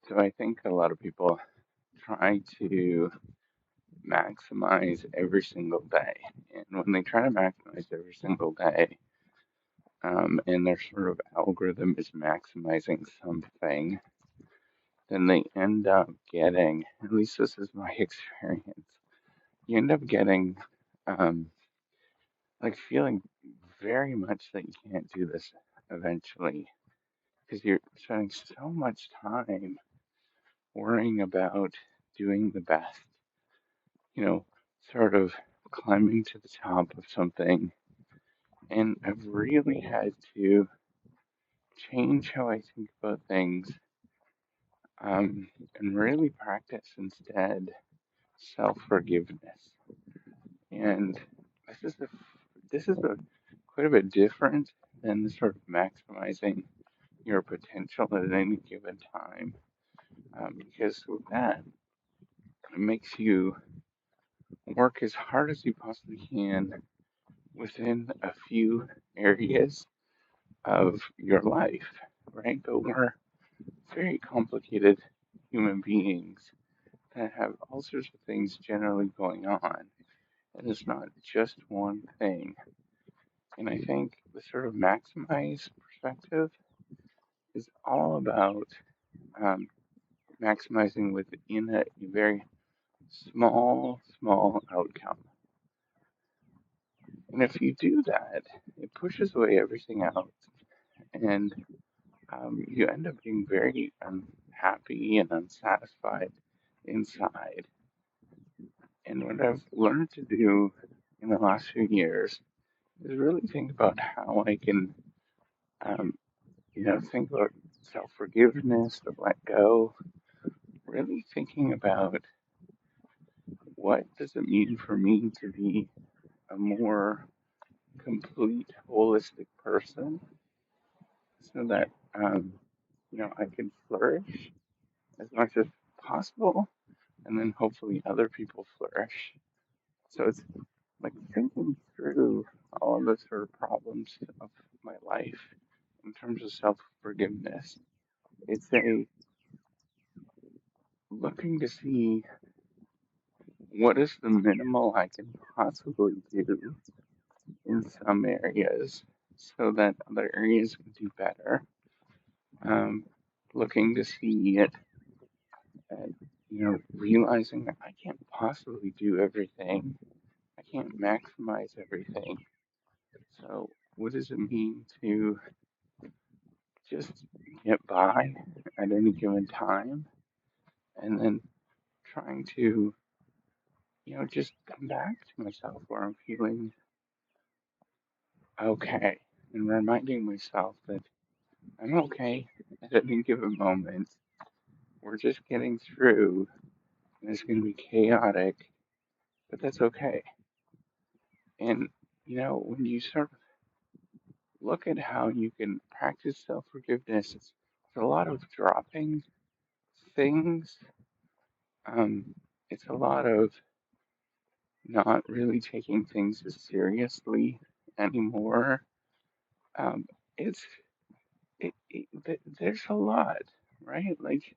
So I think a lot of people try to maximize every single day. And when they try to maximize every single day, and their sort of algorithm is maximizing something, then they end up getting, at least this is my experience, you end up getting um, like feeling very much that you can't do this eventually because you're spending so much time worrying about doing the best, you know, sort of climbing to the top of something. And I've really had to change how I think about things, and really practice instead self-forgiveness. And this is a quite a bit different than the sort of maximizing your potential at any given time. Because with that, it makes you work as hard as you possibly can within a few areas of your life, right? But we're very complicated human beings that have all sorts of things generally going on, and it's not just one thing. And I think the sort of maximize perspective is all about um, maximizing within a very small outcome. And if you do that, it pushes away everything else, and you end up being very unhappy and unsatisfied inside. And what I've learned to do in the last few years is really think about how I can, um, think about self-forgiveness, to let go, really thinking about what does it mean for me to be a more complete, holistic person so that, I can flourish as much as possible and then hopefully other people flourish. So it's like thinking through all of the sort of problems of my life in terms of self-forgiveness. It's a looking to see what is the minimal I can possibly do in some areas so that other areas can do better. Um, Looking to see it and, realizing that I can't possibly do everything. I can't maximize everything. So what does it mean to just get by at any given time and then trying to, just come back to myself where I'm feeling okay and reminding myself that I'm okay at any given moment. We're just getting through and it's going to be chaotic, but that's okay. And, when you sort of look at how you can practice self forgiveness, it's a lot of dropping things. Um, it's a lot of not really taking things as seriously anymore. Um, it's there's a lot, right? Like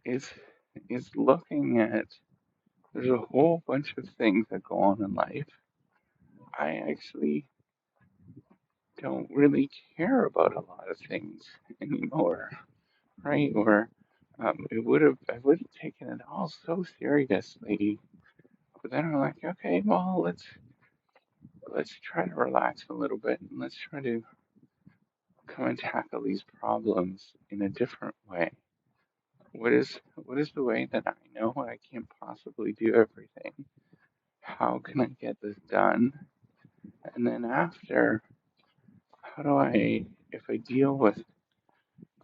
it's it's looking at there's a whole bunch of things that go on in life. I actually don't really care about a lot of things anymore, right? Or I would have taken it all so seriously, but then I'm like, okay, well, let's try to relax a little bit and let's try to come and tackle these problems in a different way. What is the way that I know I can't possibly do everything? How can I get this done? And then after, how do if I deal with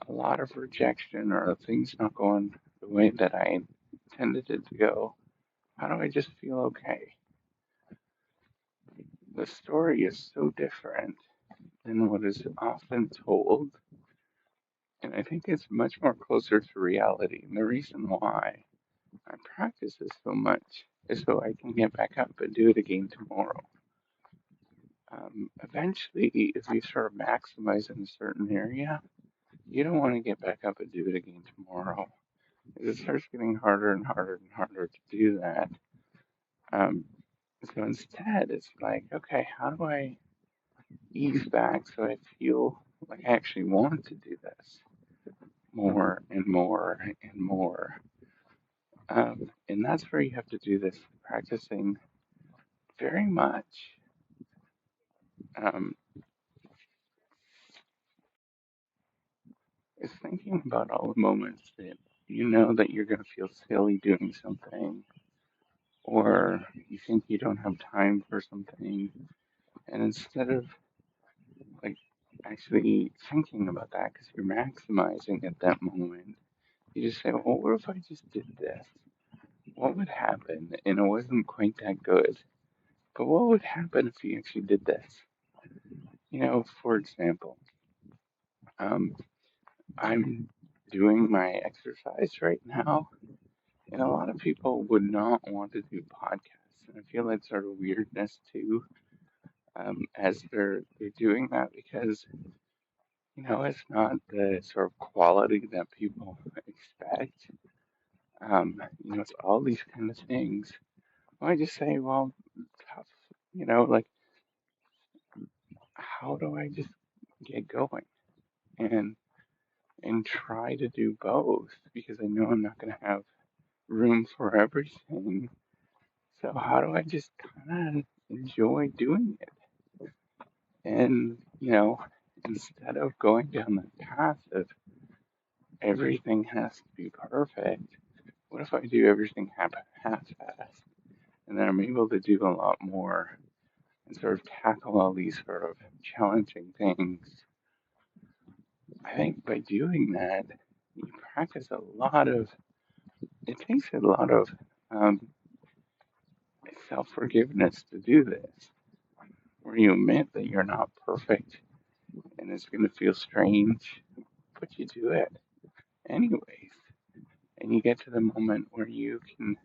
a lot of rejection or things not going the way that I intended it to go, how do I just feel okay? The story is so different than what is often told, and I think it's much more closer to reality. And the reason why I practice this so much is so I can get back up and do it again tomorrow. Eventually, if you sort of maximize in a certain area, you don't want to get back up and do it again tomorrow. It starts getting harder and harder and harder to do that. Um, so instead, it's like, okay, how do I ease back so I feel like I actually want to do this more and more and more? And that's where you have to do this practicing very much. Um, is thinking about all the moments that you know that you're going to feel silly doing something, or you think you don't have time for something, and instead of like actually thinking about that because you're maximizing at that moment, you just say, well, what if I just did this? What would happen? And it wasn't quite that good, but what would happen if you actually did this? For example, um, I'm doing my exercise right now, and a lot of people would not want to do podcasts. And I feel that sort of weirdness too, as they're doing that because it's not the sort of quality that people expect. It's all these kind of things. Well, I just say, well, tough. Like how do I just get going and try to do both because I know I'm not going to have room for everything. So how do I just kind of enjoy doing it? And, instead of going down the path of everything has to be perfect, what if I do everything half-assed? And then I'm able to do a lot more and sort of tackle all these sort of challenging things. I think by doing that, you practice it takes a lot of um, self forgiveness to do this, where you admit that you're not perfect and it's going to feel strange, but you do it anyways. And you get to the moment where you can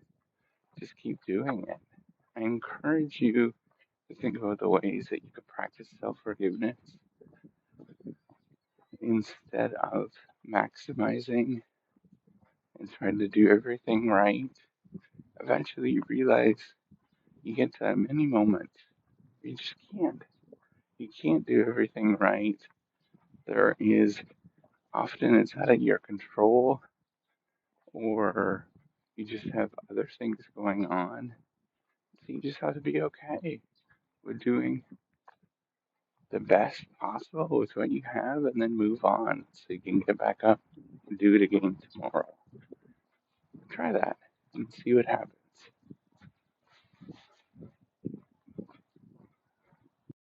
just keep doing it. I encourage you to think about the ways that you could practice self forgiveness instead of maximizing and trying to do everything right. Eventually, you realize you get to many moments where you just can't. You can't do everything right. There is often it's out of your control, or you just have other things going on. So you just have to be okay with doing the best possible with what you have and then move on so you can get back up and do it again tomorrow. Try that and see what happens.